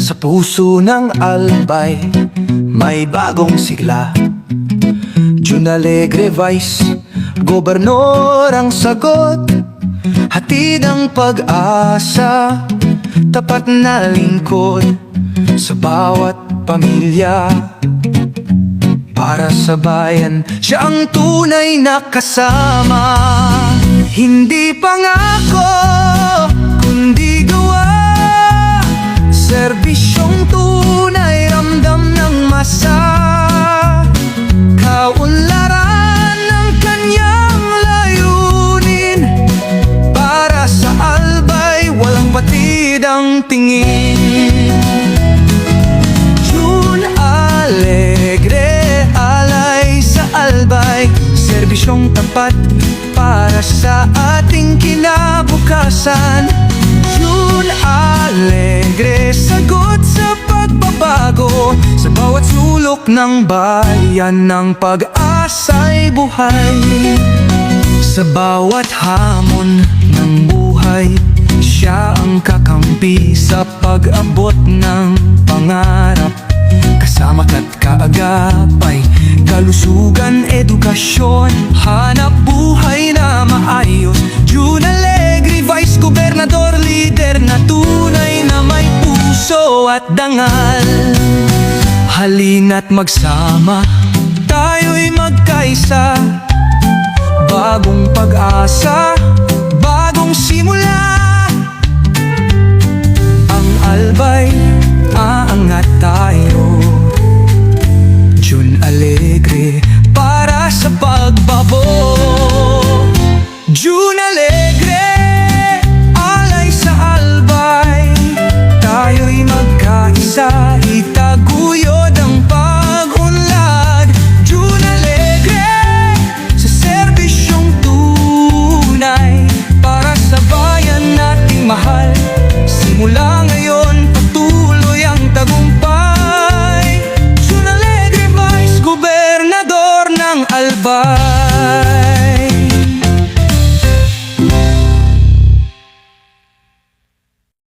Sa puso ng Albay may bagong sigla. Jun Alegre Vice Gobernador ang sagot, hatid ang pag-asa, tapat na lingkod sa bawat pamilya. Para sa bayan, siya ang tunay na kasama. Hindi pangako, kundi gawa. Serbisyong tunay, ramdam ng masa. Kaunlaran ng kanyang layunin. Para sa Albay, walang batid ang tingin. Jun Alegre, alay sa Albay. Serbisyong tapat para sa ating kinabukasan. Jun Alegre, sagot sa pagbabago. Sa bawat sulok ng bayan, ng pag-asa'y buhay. Sa bawat hamon ng buhay, siya ang kakampi sa pag-abot ng pangarap. Kasama at kaagapay, kalusugan, edukasyon, hanap buhay na maayos. Jun Alegre Vice Gobernador, lider na tunay na may puso at dangal. Halina't magsama, tayo'y magkaisa. Bagong pag-asa, bagong simula. Ang Albay, aangat tayo. Jun Alegre, para sa pagbabago. Jun Alegre, alay sa Albay. Tayo'y magkaisa, itaguyod ang pag-unlad. Jun Alegre, sa serbisyong tunay, para sa bayan nating mahal. Simula ngayon, patuloy ang tagumpay. Jun Alegre Vice Gobernador ng Albay.